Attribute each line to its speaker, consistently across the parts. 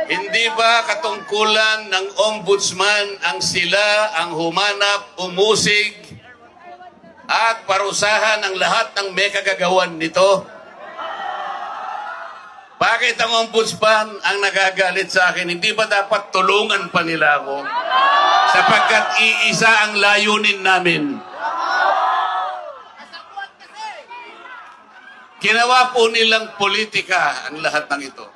Speaker 1: Hindi ba katungkulan ng ombudsman ang sila ang humanap, umusig, at parusahan ang lahat ng may kagagawan nito? Bakit ang ombudsman ang nagagalit sa akin? Hindi ba dapat tulungan pa nila ako? Sapagkat iisa ang layunin namin. Ginawa po nilang politika ang lahat ng ito.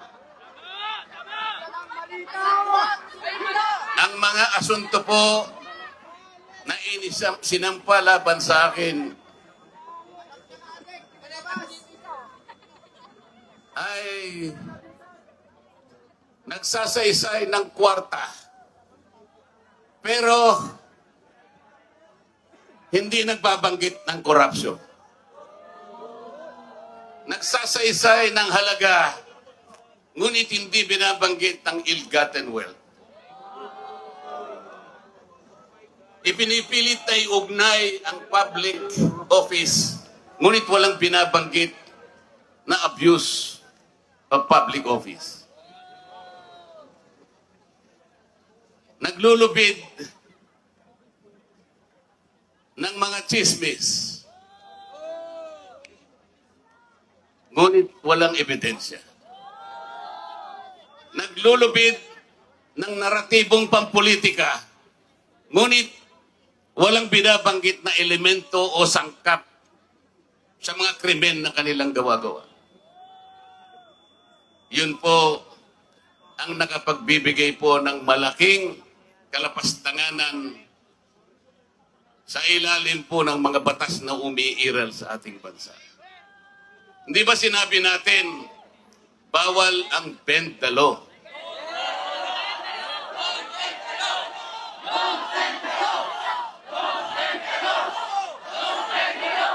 Speaker 1: Ang mga asunto po na sinampa laban sa akin ay nagsasaysay ng kwarta. Pero hindi nagbabanggit ng korupsyon. Nagsasaysay ng halaga, ngunit hindi binabanggit ng ill-gotten wealth. Ipinipilit na iugnay ang public office, ngunit walang binabanggit na abuse of public office. Naglulubid ng mga chismis, ngunit walang ebidensya. Naglulubid ng naratibong pampolitika, ngunit walang binabanggit na elemento o sangkap sa mga krimen na kanilang gawa-gawa. Yun po ang nakapagbibigay po ng malaking kalapastanganan sa ilalim po ng mga batas na umiiral sa ating bansa. Hindi ba sinabi natin, bawal ang bend the law?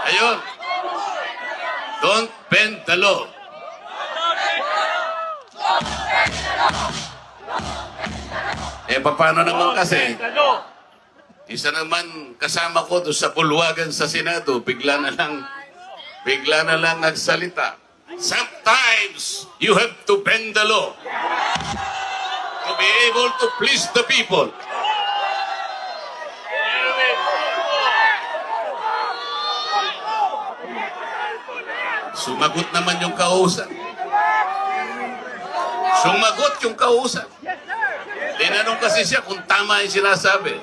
Speaker 1: Ayun. Don't bend the law. Paano naman kasi? Isa naman kasama ko doon sa bulwagan sa Senado, bigla na lang nagsalita. Sometimes you have to bend the law to be able to please the people. Sumagot naman yung kausap. Sumagot yung kausap. Tinanong kasi siya kung tama yung sinasabi.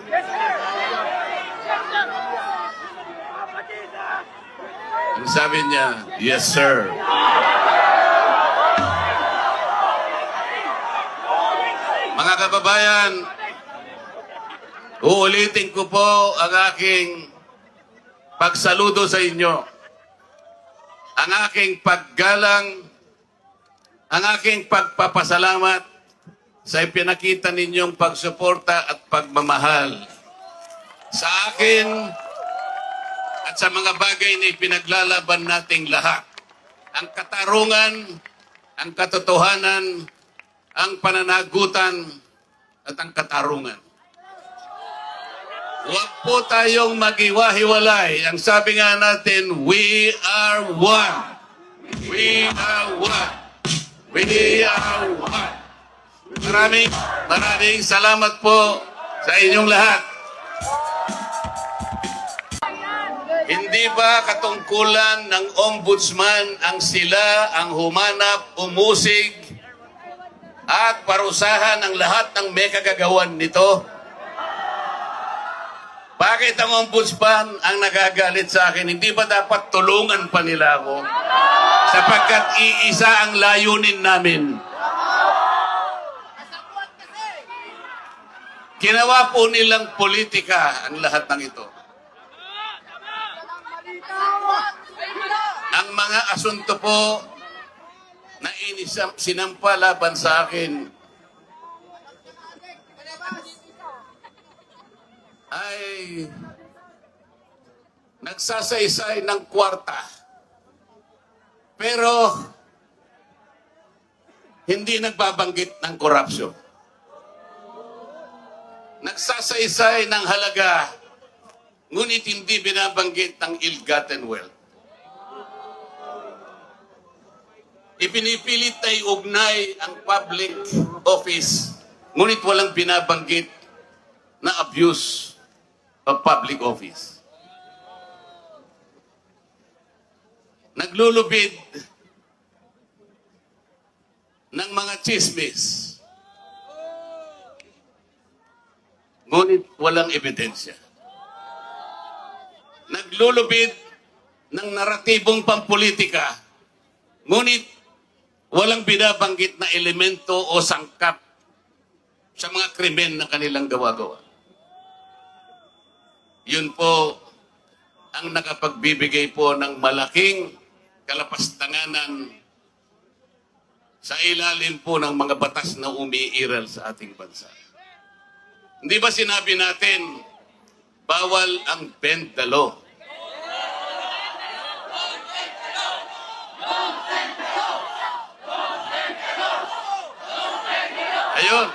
Speaker 1: Ang sabi niya, yes sir. Mga kababayan, uulitin ko po ang aking pagsaludo sa inyo. Ang aking paggalang, ang aking pagpapasalamat sa ipinakita ninyong pagsuporta at pagmamahal sa akin at sa mga bagay na ipinaglalaban nating lahat. Ang katarungan, ang katotohanan, ang pananagutan at ang katarungan. Huwag po tayong mag-iwahiwalay. Ang sabi nga natin, we are one. We are one. We are one. Maraming salamat po sa inyong lahat. Hindi ba katungkulan ng ombudsman ang sila ang humanap, umusig, at parusahan ang lahat ng may kagagawan nito? Bakit ang ombudsman ang nagagalit sa akin? Hindi ba dapat tulungan pa nila ako? Sapagkat iisa ang layunin namin. Ginawa po nilang politika ang lahat ng ito. Ang mga asunto po na sinampa laban sa akin ay nagsasaysay ng kwarta. Pero hindi nagbabanggit ng korupsyon. Nagsasaysay ng halaga, ngunit hindi binabanggit ng ill-gotten wealth. Ipinipilit na iugnay ang public office, ngunit walang binabanggit na abuse of public office. Naglulubid ng mga chismis, ngunit walang ebidensya. Naglulubid ng naratibong pampolitika, ngunit walang binabanggit na elemento o sangkap sa mga krimen na kanilang gawa-gawa. Yun po ang nakapagbibigay po ng malaking kalapastanganan sa ilalim po ng mga batas na umiiral sa ating bansa. Hindi ba sinabi natin, bawal ang bend the law? Ayun.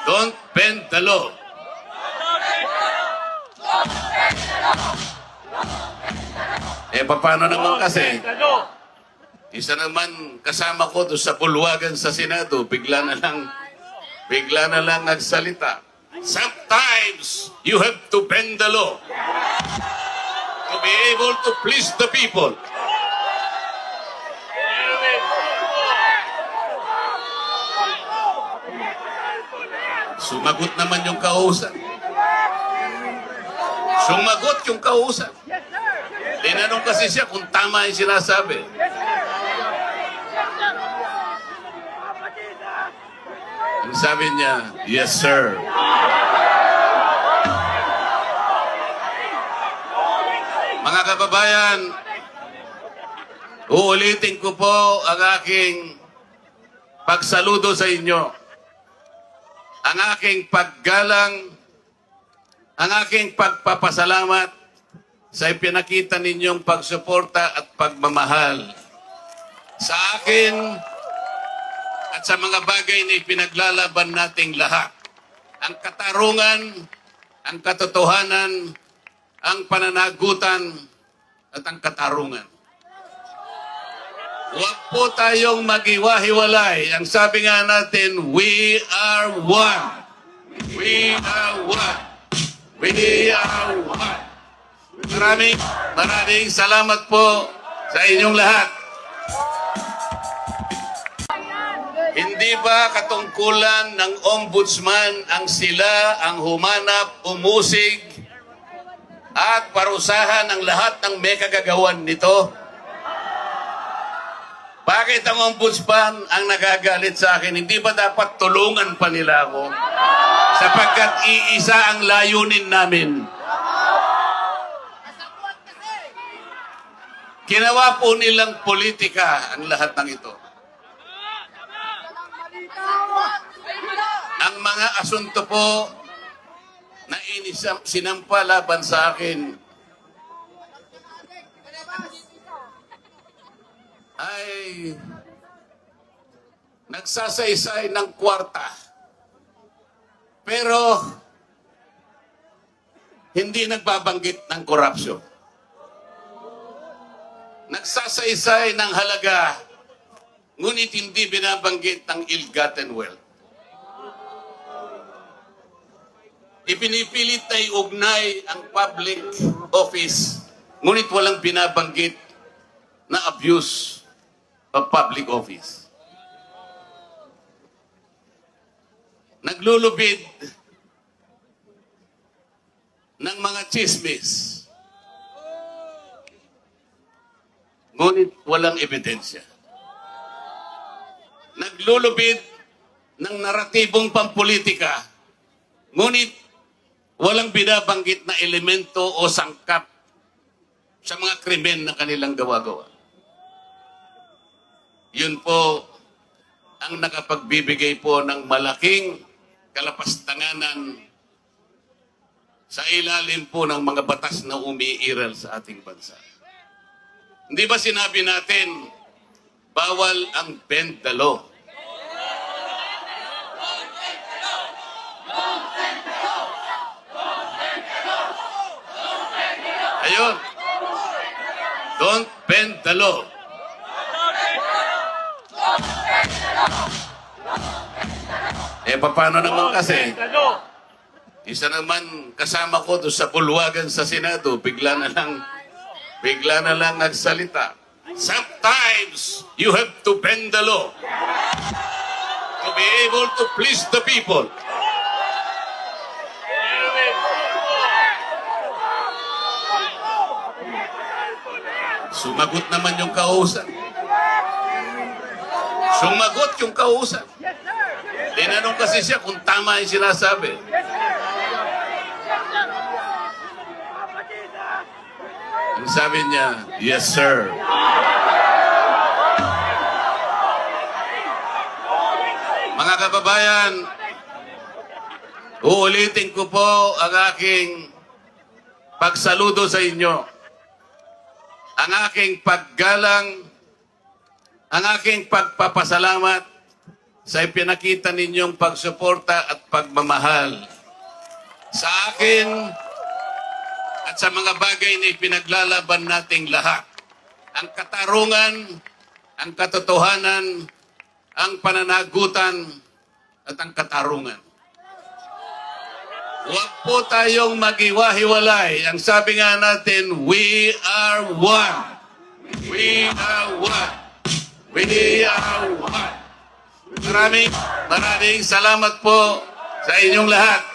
Speaker 1: Don't bend the law. Paano naman kasi? Isa naman kasama ko doon sa bulwagan sa Senado, bigla na lang nagsalita. Sometimes you have to bend the law to be able to please the people. Sumagot naman yung kausap. Sumagot yung kausap. Tinanong kasi siya kung tama yung sinasabi. Ang sabi niya, yes sir. Mga kababayan, uulitin ko po ang aking pagsaludo sa inyo. Ang aking paggalang, ang aking pagpapasalamat sa ipinakita ninyong pagsuporta at pagmamahal sa akin at sa mga bagay na ipinaglalaban nating lahat. Ang katarungan, ang katotohanan, ang pananagutan at ang katarungan. Huwag po tayong mag-iwahiwalay. Ang sabi nga natin, we are one. We are one. We are one. Maraming salamat po sa inyong lahat. Hindi ba katungkulan ng ombudsman ang sila ang humanap, umusig, at parusahan ang lahat ng may kagagawan nito? Bakit ang ombudsman ang nagagalit sa akin? Hindi ba dapat tulungan pa nila ako? Sapagkat iisa ang layunin namin. Ginawa po nilang politika ang lahat ng ito. Ang mga asunto po na sinampa laban sa akin ay nagsasaysay ng kwarta. Pero hindi nagbabanggit ng korupsyon. Nagsasaysay ng halaga, ngunit hindi binabanggit ng ill-gotten wealth. Ipinipilit na iugnay ang public office, ngunit walang binabanggit na abuse of public office. Naglulubid ng mga chismis, ngunit walang ebidensya. Naglulubid ng naratibong pampolitika, ngunit walang binabanggit na elemento o sangkap sa mga krimen na kanilang gawa-gawa. Yun po ang nakapagbibigay po ng malaking kalapastanganan sa ilalim po ng mga batas na umiiral sa ating bansa. Hindi ba sinabi natin, bawal ang bend the law? Ayun. Don't bend the law. Eh, paano naman kasi? Isa naman kasama ko doon sa bulwagan sa Senado, bigla na lang nagsalita. Sometimes you have to bend the law to be able to please the people. Sumagot naman yung kausap. Sumagot yung kausap. Tinanong kasi siya kung tama yung sinasabi. Ang sabi niya, yes sir. Mga kababayan, uulitin ko po ang aking pagsaludo sa inyo. Ang aking paggalang, ang aking pagpapasalamat sa ipinakita ninyong pagsuporta at pagmamahal sa akin at sa mga bagay na ipinaglalaban nating lahat. Ang katarungan, ang katotohanan, ang pananagutan, at ang katarungan. Huwag po tayong mag-iwahiwalay. Ang sabi nga natin, we are one. We are one. We are one. Maraming salamat po sa inyong lahat.